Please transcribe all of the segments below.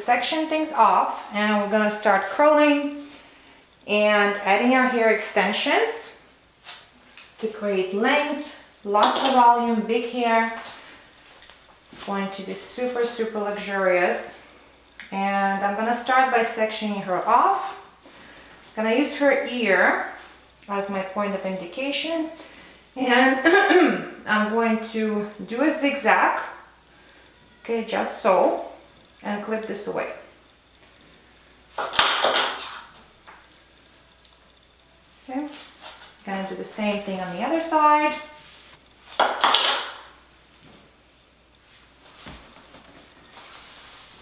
section things off, and we're gonna start curling and adding our hair extensions to create length, lots of volume, big hair. It's going to be super, super luxurious. And I'm gonna start by sectioning her off. I'm gonna use her ear as my point of indication. And I'm going to do a zigzag, okay, just so, and clip this away. Okay, gonna do the same thing on the other side.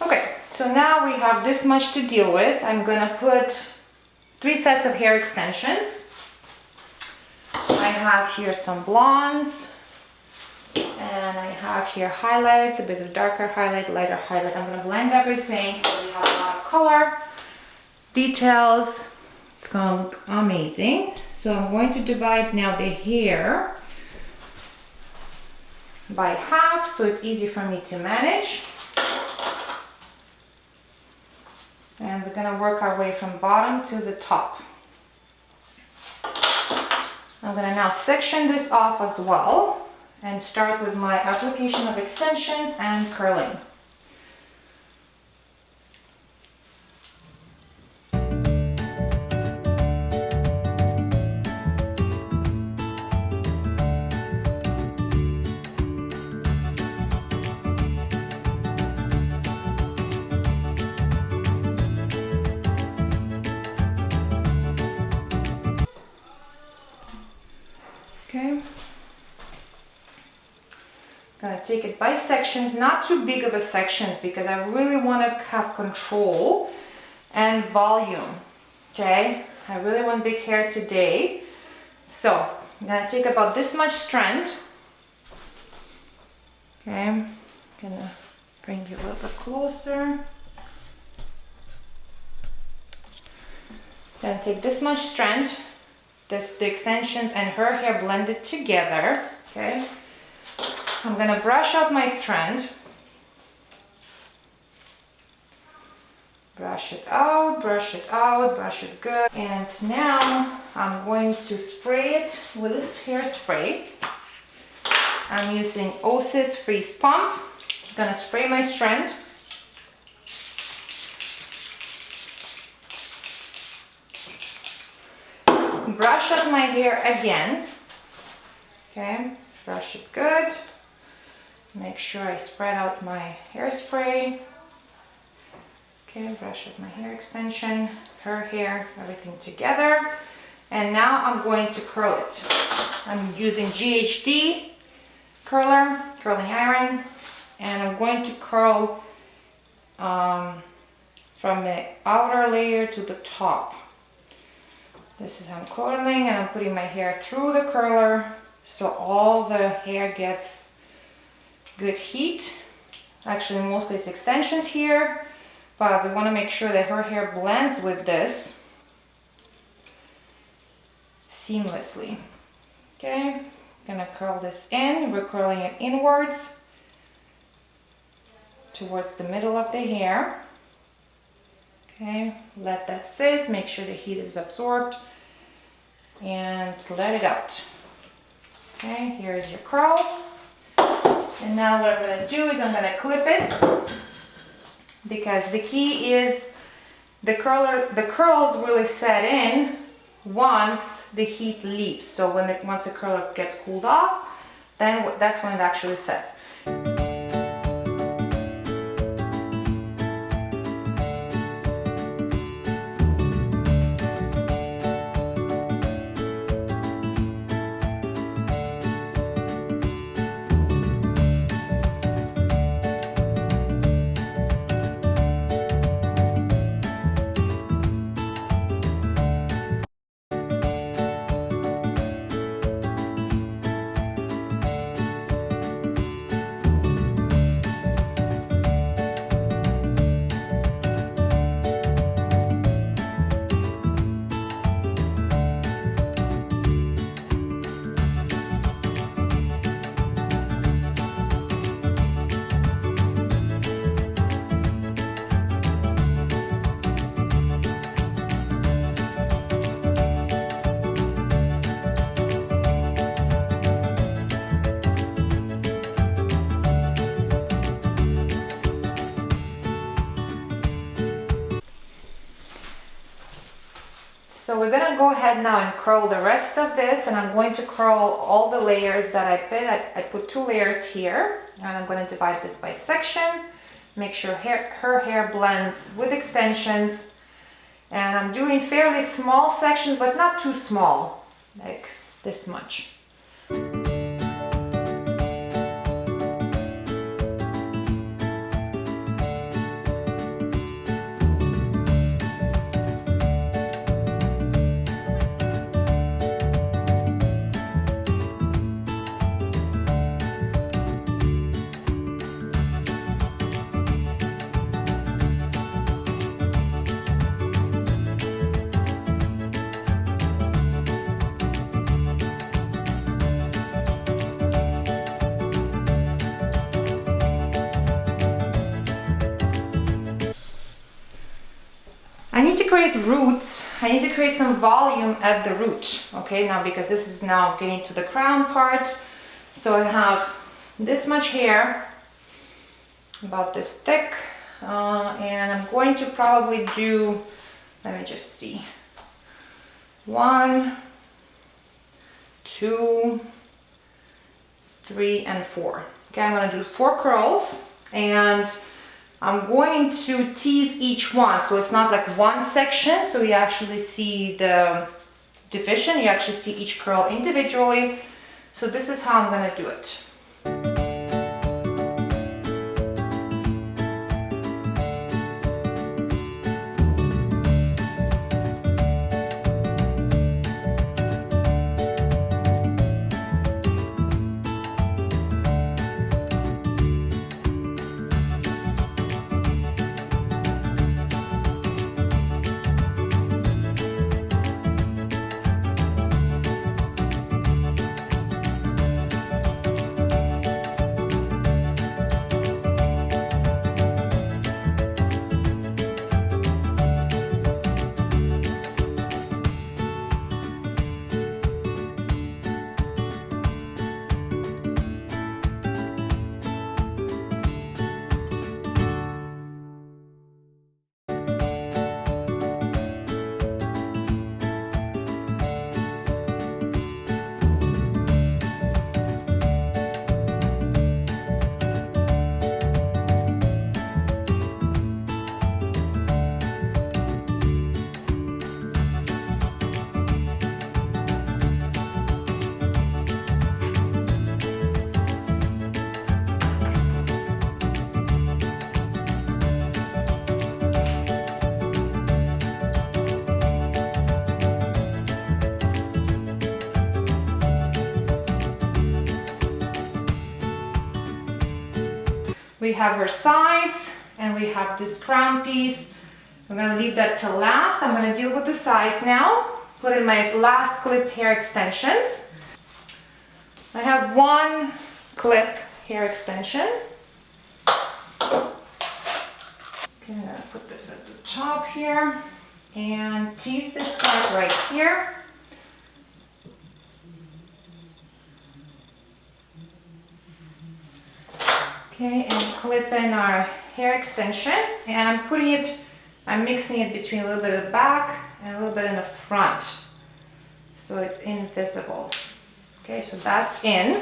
Okay, so now we have this much to deal with. I'm gonna put 3 sets of hair extensions. I have here some blondes, and I have here highlights, a bit of darker highlight, lighter highlight. I'm gonna blend everything so we have a lot of color, details. It's gonna look amazing. So I'm going to divide now the hair by half so it's easy for me to manage. And we're gonna work our way from bottom to the top. I'm gonna now section this off as well and start with my application of extensions and curling. Okay, gonna take it by sections, not too big of a sections because I really want to have control and volume. Okay, I really want big hair today, so I'm gonna take about this much strand. Okay, I'm gonna bring you a little bit closer. Gonna take this much strand, the extensions and her hair blended together. Okay, I'm gonna brush out my strand, brush it out, brush it out, brush it good. And now I'm going to spray it with this hairspray. I'm using Osis Freeze Pump. I'm gonna spray my strand. Brush out my hair again. Okay, brush it good. Make sure I spread out my hairspray. Okay, brush out my hair extension, her hair, everything together. And now I'm going to curl it. I'm using GHD curling iron, and I'm going to curl from the outer layer to the top. This is how I'm curling, and I'm putting my hair through the curler so all the hair gets good heat. Actually, mostly it's extensions here, but we want to make sure that her hair blends with this seamlessly. Okay, gonna curl this in. We're curling it inwards towards the middle of the hair. Okay, let that sit, make sure the heat is absorbed, and let it out. Okay, here's your curl. And now what I'm going to do is I'm going to clip it, because the key is the curls really set in once the heat leaves. So once the curler gets cooled off, then that's when it actually sets. So we're gonna go ahead now and curl the rest of this, and I'm going to curl all the layers that I put. I put 2 layers here, and I'm gonna divide this by section. Make sure her hair blends with extensions. And I'm doing fairly small sections, but not too small, like this much. I need to create roots. I need to create some volume at the root. Okay, now because this is now getting to the crown part. So I have this much hair, about this thick, and I'm going to probably do, let me just see, 1, 2, 3, and 4. Okay, I'm gonna do 4 curls, and I'm going to tease each one, so it's not like one section, so you actually see the division, you actually see each curl individually. So this is how I'm gonna do it. We have her sides and we have this crown piece. I'm gonna leave that till last. I'm gonna deal with the sides now. Put in my last clip hair extensions. I have 1 clip hair extension. Okay, I'm gonna put this at the top here and tease this part right here. Okay, and clip in our hair extension, and I'm mixing it between a little bit of the back and a little bit in the front, so it's invisible. Okay, so that's in.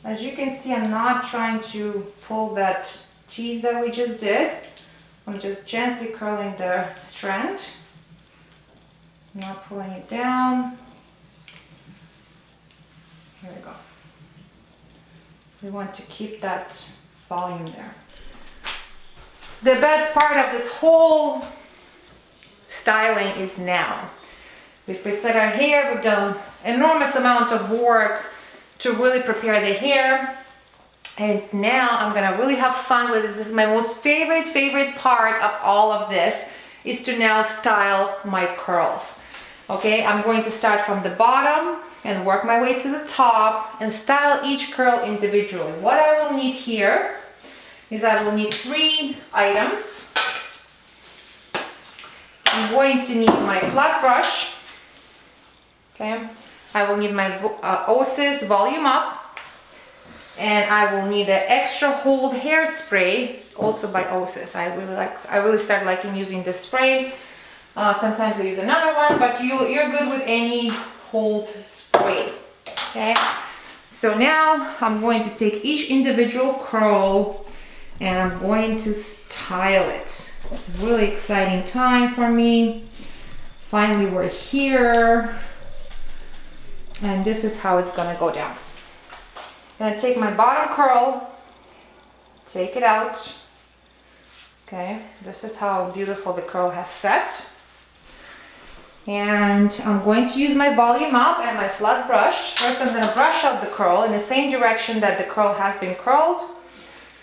As you can see, I'm not trying to pull that tease that we just did. I'm just gently curling the strand. I'm not pulling it down. Here we go. We want to keep that volume there. The best part of this whole styling is now. We've preset our hair, we've done enormous amount of work to really prepare the hair. And now I'm gonna really have fun with this. This is my most favorite part of all of this, is to now style my curls. Okay, I'm going to start from the bottom and work my way to the top and style each curl individually. What I will need here is I will need 3 items. I'm going to need my flat brush. Okay, I will need my Osis Volume Up, and I will need an extra hold hairspray, also by Osis. I really started liking using this spray. Sometimes I use another one, but you're good with any hold spray. Okay, so now I'm going to take each individual curl and I'm going to style it. It's a really exciting time for me. Finally, we're here. And this is how it's gonna go down. I'm gonna take my bottom curl, take it out. Okay, this is how beautiful the curl has set. And I'm going to use my volume up and my flat brush. First, I'm gonna brush out the curl in the same direction that the curl has been curled.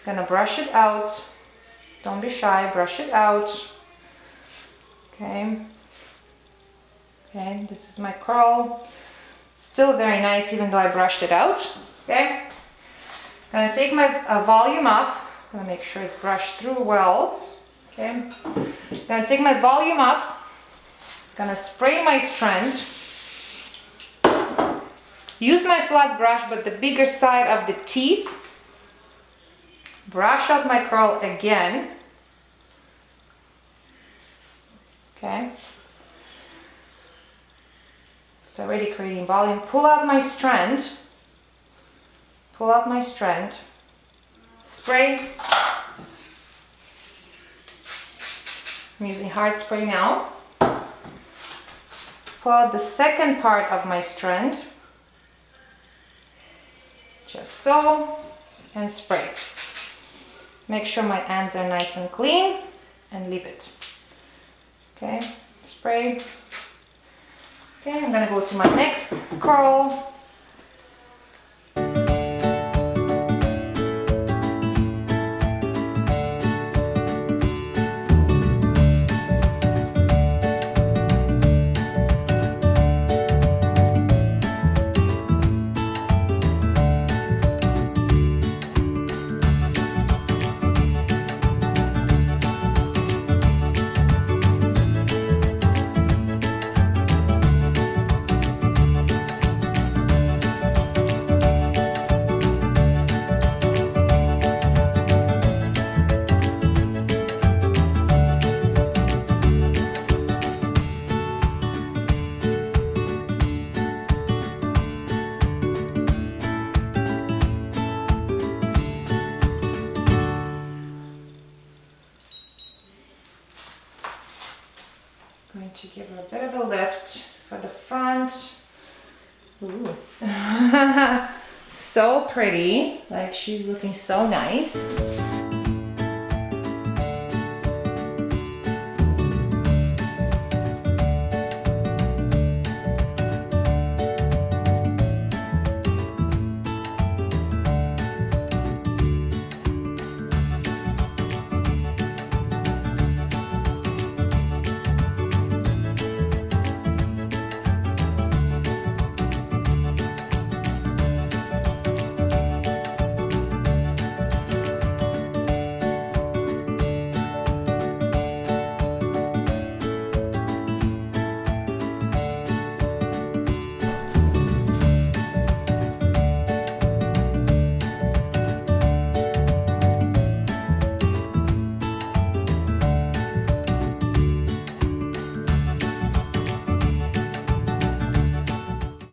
Gonna brush it out. Don't be shy, brush it out. Okay. Okay, this is my curl. Still very nice, even though I brushed it out. Okay. I'm gonna take my volume up. I'm gonna make sure it's brushed through well. Okay. I'm gonna take my volume up. Gonna spray my strand. Use my flat brush, but the bigger side of the teeth. Brush out my curl again. Okay. It's already creating volume. Pull out my strand. Pull out my strand. Spray. I'm using hard spray now. Pull out the second part of my strand. Just so. And spray. Make sure my ends are nice and clean and leave it. Okay, spray. Okay, I'm gonna go to my next curl. Going to give her a bit of a lift for the front. Ooh. So pretty, like she's looking so nice.